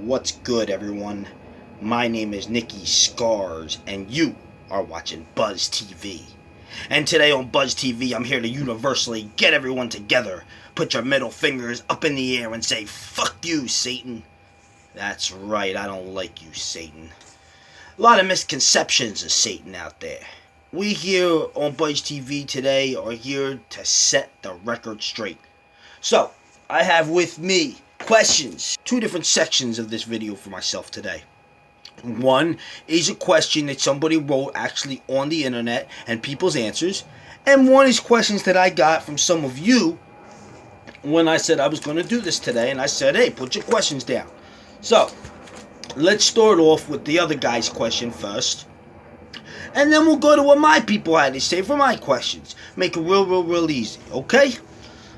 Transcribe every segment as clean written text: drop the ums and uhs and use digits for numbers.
What's good, everyone? My name is Nicky Scarz, and you are watching Buzz TV. And today on Buzz TV, I'm here to universally get everyone together. Put your middle fingers up in the air and say, "Fuck you, Satan." That's right, I don't like you, Satan. A lot of misconceptions of Satan out there. We here on Buzz TV today are here to set the record straight. So, I have with me questions. Two different sections of this video for myself today. One is a question that somebody wrote actually on the internet and people's answers. And one is questions that I got from some of you when I said I was going to do this today. And I said, hey, put your questions down. So, let's start off with the other guy's question first. And then we'll go to what my people had to say for my questions. Make it real easy, okay?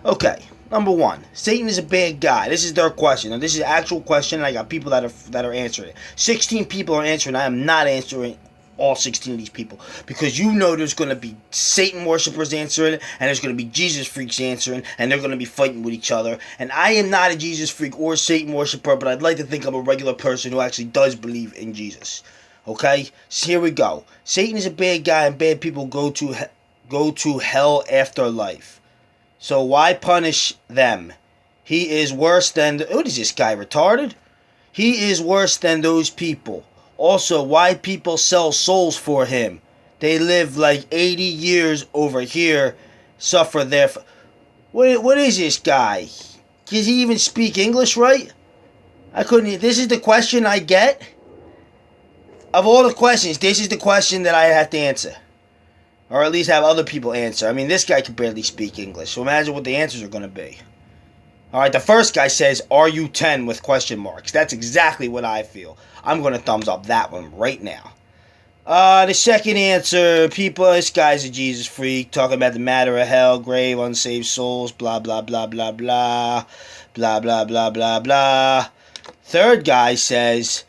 Okay. Number one, Satan is a bad guy. This is their question. Now, this is an actual question, and I got people that are answering it. 16 people are answering. I am not answering all 16 of these people, because you know there's going to be Satan worshippers answering it, and there's going to be Jesus freaks answering, and they're going to be fighting with each other. And I am not a Jesus freak or Satan worshipper, but I'd like to think I'm a regular person who actually does believe in Jesus. Okay? So here we go. Satan is a bad guy, and bad people go to hell after life. So why punish them? He is worse than... What is this guy, retarded? He is worse than those people. Also, why people sell souls for him? They live like 80 years over here, suffer there. What is this guy? Does he even speak English right? I couldn't... This is the question I get? Of all the questions, this is the question that I have to answer. Or at least have other people answer. I mean, this guy can barely speak English, so imagine what the answers are going to be. Alright, the first guy says, "Are you 10?" with question marks. That's exactly what I feel. I'm going to thumbs up that one right now. The second answer, people, this guy's a Jesus freak, talking about the matter of hell, grave, unsaved souls, blah, blah, blah, blah, blah, blah, blah, blah, blah, blah. Third guy says,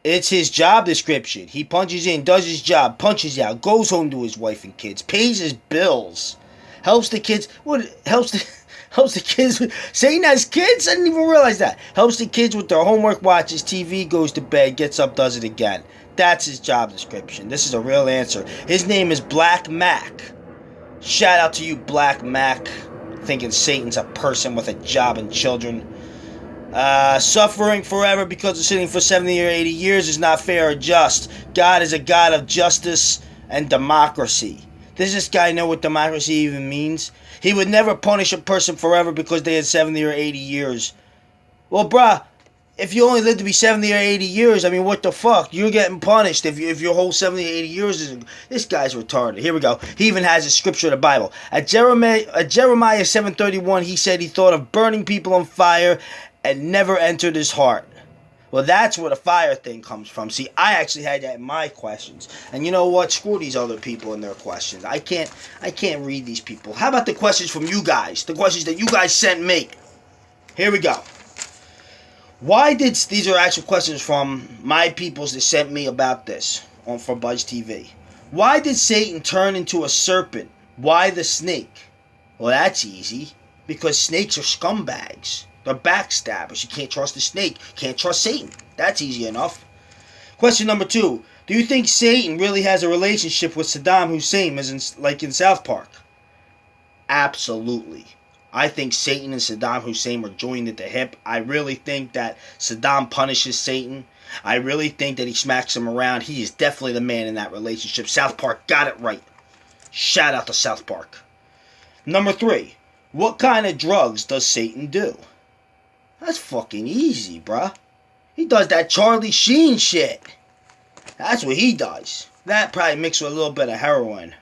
it's his job description. He punches in, does his job, punches out, goes home to his wife and kids, pays his bills, helps the kids. What helps the kids? Satan has kids? I didn't even realize that. Helps the kids with their homework, watches TV, goes to bed, gets up, does it again. That's his job description. This is a real answer. His name is Black Mac. Shout out to you, Black Mac, thinking Satan's a person with a job and children. Suffering forever because of sinning for 70 or 80 years is not fair or just. God is a God of justice and democracy. Does this guy know what democracy even means? He would never punish a person forever because they had 70 or 80 years. Well, bruh, if you only live to be 70 or 80 years, I mean, what the fuck? You're getting punished if your whole 70 or 80 years is... This guy's retarded. Here we go. He even has a scripture of the Bible. At Jeremiah 7:31, he said he thought of burning people on fire and never entered his heart. Well, that's where the fire thing comes from. See, I actually had that in my questions. And you know what? Screw these other people and their questions. I can't read these people. How about the questions from you guys? The questions that you guys sent me. Here we go. These are actual questions from my peoples that sent me about this for Buzz TV. Why did Satan turn into a serpent? Why the snake? Well, that's easy. Because snakes are scumbags. They're backstabbers. You can't trust a snake. Can't trust Satan. That's easy enough. Question number 2. Do you think Satan really has a relationship with Saddam Hussein as like in South Park? Absolutely. I think Satan and Saddam Hussein were joined at the hip. I really think that Saddam punishes Satan. I really think that he smacks him around. He is definitely the man in that relationship. South Park got it right. Shout out to South Park. Number 3. What kind of drugs does Satan do? That's fucking easy, bruh. He does that Charlie Sheen shit. That's what he does. That probably mixed with a little bit of heroin.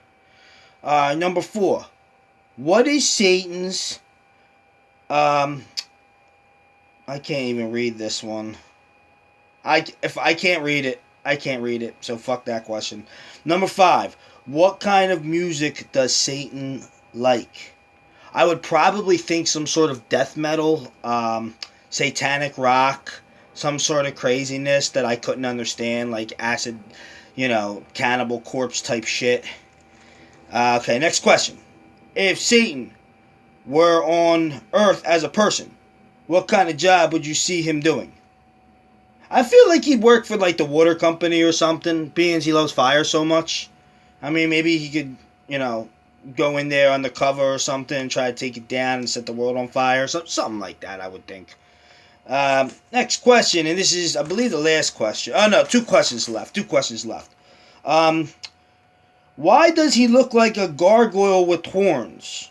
Number 4. What is Satan's... I can't even read this one. If I can't read it, I can't read it. So fuck that question. Number 5. What kind of music does Satan like? I would probably think some sort of death metal, satanic rock, some sort of craziness that I couldn't understand, like acid, Cannibal Corpse type shit. Okay, next question. If Satan were on Earth as a person, what kind of job would you see him doing? I feel like he'd work for like the water company or something, being as he loves fire so much. I mean, maybe he could, go in there undercover or something, try to take it down and set the world on fire, something like that, I would think. Next question, and this is, I believe, the last question. Oh no, two questions left. Why does he look like a gargoyle with horns?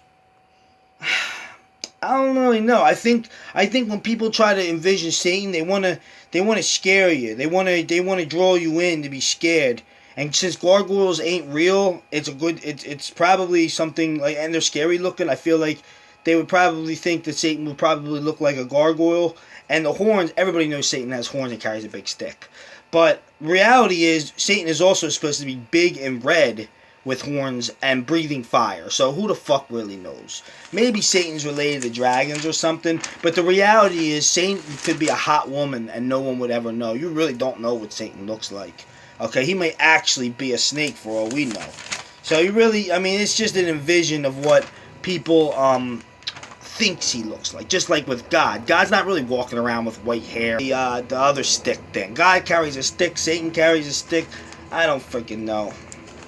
I don't really know. I think when people try to envision Satan, they want to scare you. They want to draw you in to be scared. And since gargoyles ain't real, it's probably something like, and they're scary looking. I feel like they would probably think that Satan would probably look like a gargoyle. And the horns, everybody knows Satan has horns and carries a big stick. But reality is, Satan is also supposed to be big and red with horns and breathing fire. So who the fuck really knows? Maybe Satan's related to dragons or something. But the reality is, Satan could be a hot woman and no one would ever know. You really don't know what Satan looks like. Okay, he may actually be a snake for all we know. So you really, it's just an envision of what people thinks he looks like. Just like with God. God's not really walking around with white hair. The other stick thing. God carries a stick. Satan carries a stick. I don't freaking know.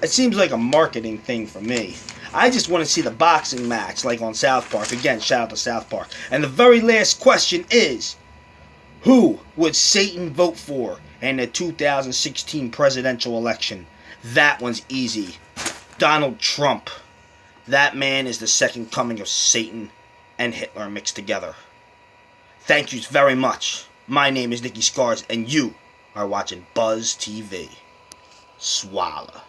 It seems like a marketing thing for me. I just want to see the boxing match like on South Park. Again, shout out to South Park. And the very last question is, who would Satan vote for in the 2016 presidential election? That one's easy. Donald Trump. That man is the second coming of Satan and Hitler mixed together. Thank you very much. My name is Nicky Scarz, and you are watching Buzz TV. Swallow.